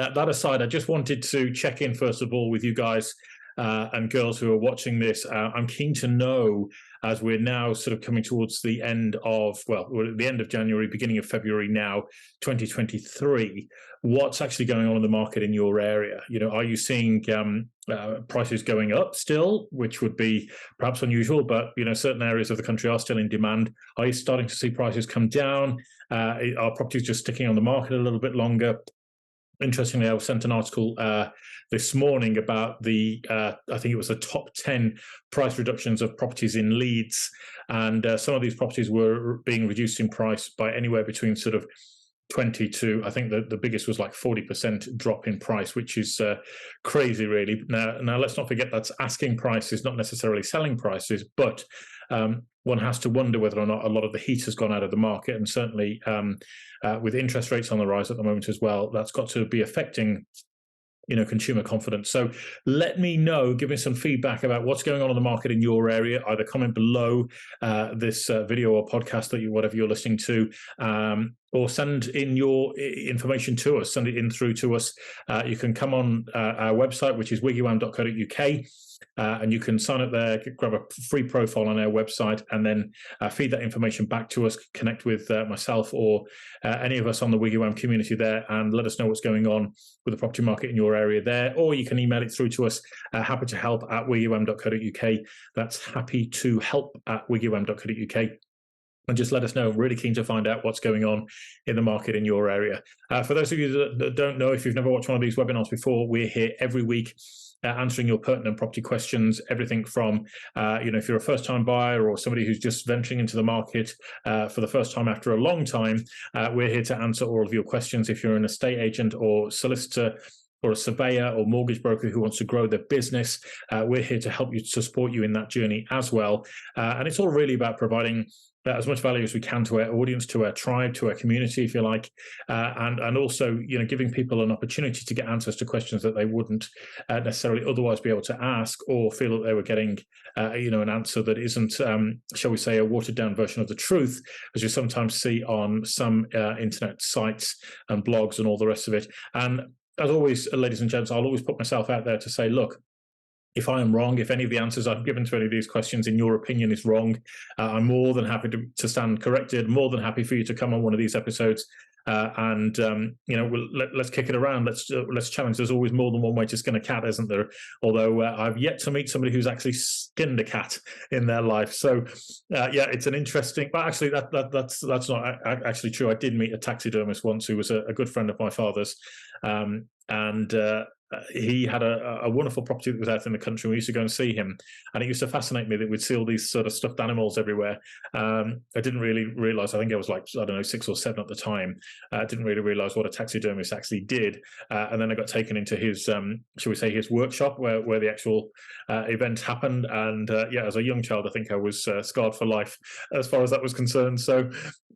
that aside, I just wanted to check in first of all with you guys and girls who are watching this. I'm keen to know, as we're now sort of coming towards the end of, well, we're at the end of January, beginning of February now, 2023, what's actually going on in the market in your area? You know, are you seeing prices going up still, which would be perhaps unusual, but, you know, certain areas of the country are still in demand? Are you starting to see prices come down? Are properties just sticking on the market a little bit longer? Interestingly, I was sent an article this morning about the, I think it was the top 10 price reductions of properties in Leeds. And some of these properties were being reduced in price by anywhere between sort of 20 to, I think the biggest was like 40% drop in price, which is crazy, really. Now, let's not forget that's asking prices, not necessarily selling prices, but one has to wonder whether or not a lot of the heat has gone out of the market. And certainly with interest rates on the rise at the moment as well, that's got to be affecting, you know, consumer confidence. So let me know, give me some feedback about what's going on in the market in your area. Either comment below this video or podcast that whatever you're listening to, or send in your information to us, send it in through to us. You can come on our website, which is wiggywam.co.uk. And you can sign up there, grab a free profile on our website, and then feed that information back to us, connect with myself or any of us on the WiggyWam community there, and let us know what's going on with the property market in your area there. Or you can email it through to us, happy to help at wiggywam.co.uk. That's happy to help at wiggywam.co.uk. And just let us know. Really keen to find out what's going on in the market in your area. For those of you that don't know, if you've never watched one of these webinars before, we're here every week answering your pertinent property questions, everything from, you know, if you're a first-time buyer or somebody who's just venturing into the market for the first time after a long time, we're here to answer all of your questions. If you're an estate agent or solicitor or a surveyor or mortgage broker who wants to grow their business, we're here to help you, to support you in that journey as well. And it's all really about providing as much value as we can to our audience, to our tribe, to our community, if you like, and also, you know, giving people an opportunity to get answers to questions that they wouldn't necessarily otherwise be able to ask, or feel that they were getting, you know, an answer that isn't, shall we say, a watered down version of the truth, as you sometimes see on some internet sites and blogs and all the rest of it. And as always, ladies and gents, I'll always put myself out there to say, look, if I am wrong, if any of the answers I've given to any of these questions, in your opinion, is wrong, I'm more than happy to stand corrected, more than happy for you to come on one of these episodes and you know, let's kick it around. Let's challenge. There's always more than one way to skin a cat, isn't there? Although I've yet to meet somebody who's actually skinned a cat in their life. So yeah, it's an interesting. But actually, that's not actually true. I did meet a taxidermist once who was a good friend of my father's, and he had a wonderful property that was out in the country. We used to go and see him, and it used to fascinate me that we'd see all these sort of stuffed animals everywhere. I didn't really realize, I think I was like, I don't know, 6 or 7 at the time. I didn't really realize what a taxidermist actually did. And then I got taken into his, shall we say, his workshop where the actual event happened. And yeah, as a young child, I think I was scarred for life as far as that was concerned. So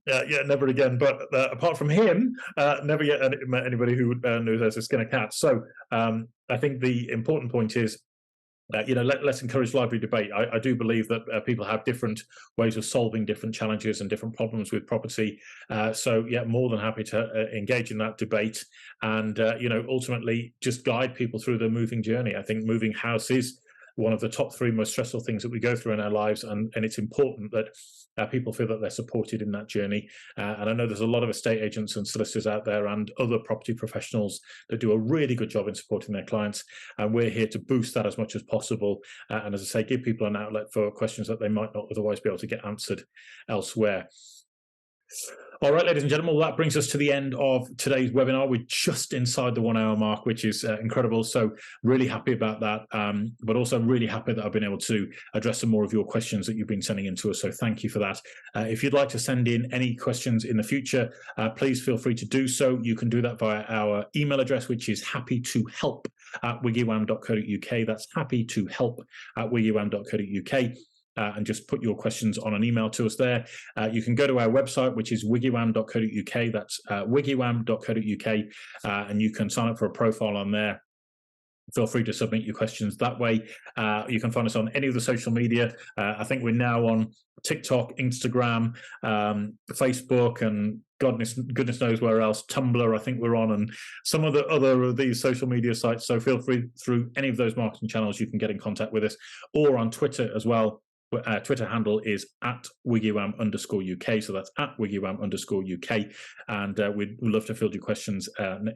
yeah, never again. But apart from him, never yet met anybody who knows how to skin a cat. So I think the important point is, you know, let's encourage lively debate. I do believe that people have different ways of solving different challenges and different problems with property. So yeah, more than happy to engage in that debate and, you know, ultimately just guide people through the moving journey. I think moving house is one of the top 3 most stressful things that we go through in our lives, and it's important that people feel that they're supported in that journey. And I know there's a lot of estate agents and solicitors out there and other property professionals that do a really good job in supporting their clients, and we're here to boost that as much as possible. And as I say, give people an outlet for questions that they might not otherwise be able to get answered elsewhere. All right, ladies and gentlemen, well, that brings us to the end of today's webinar. We're just inside the 1 hour mark, which is incredible. So really happy about that, but also really happy that I've been able to address some more of your questions that you've been sending in to us. So thank you for that. If you'd like to send in any questions in the future, please feel free to do so. You can do that via our email address, which is happytohelp@wiggywam.co.uk. That's happytohelp@wiggywam.co.uk. And just put your questions on an email to us there. You can go to our website, which is wiggywam.co.uk. That's wiggywam.co.uk, and you can sign up for a profile on there. Feel free to submit your questions that way. You can find us on any of the social media. I think we're now on TikTok, Instagram, Facebook, and goodness knows where else. Tumblr, I think we're on, and some of the other of these social media sites. So feel free through any of those marketing channels, you can get in contact with us, or on Twitter as well. Twitter handle is at WiggyWam_UK. So that's at WiggyWam_UK. And we'd love to field your questions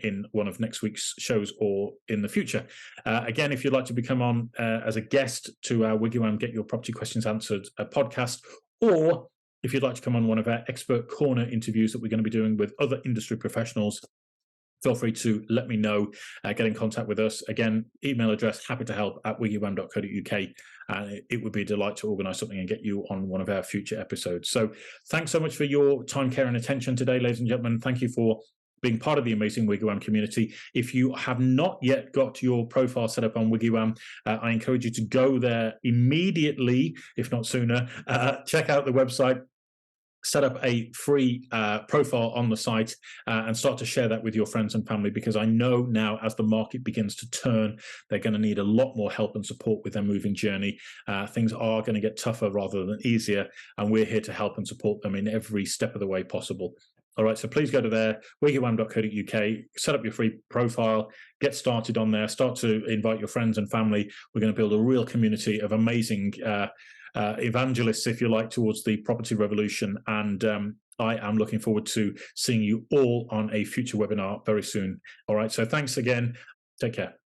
in one of next week's shows or in the future. Again, if you'd like to become on as a guest to our WiggyWam Get Your Property Questions Answered podcast, or if you'd like to come on one of our expert corner interviews that we're going to be doing with other industry professionals, feel free to let me know. Get in contact with us. Again, email address happytohelp@wiggywam.co.uk. It would be a delight to organise something and get you on one of our future episodes. So thanks so much for your time, care and attention today, ladies and gentlemen. Thank you for being part of the amazing WiggyWam community. If you have not yet got your profile set up on WiggyWam, I encourage you to go there immediately, if not sooner. Check out the website, set up a free profile on the site, and start to share that with your friends and family, because I know now as the market begins to turn, they're going to need a lot more help and support with their moving journey. Things are going to get tougher rather than easier, and we're here to help and support them in every step of the way possible. All right, so please go to there, wiggywam.co.uk, set up your free profile, get started on there, start to invite your friends and family. We're going to build a real community of amazing evangelists, if you like, towards the property revolution. And I am looking forward to seeing you all on a future webinar very soon. All right, so thanks again. Take care.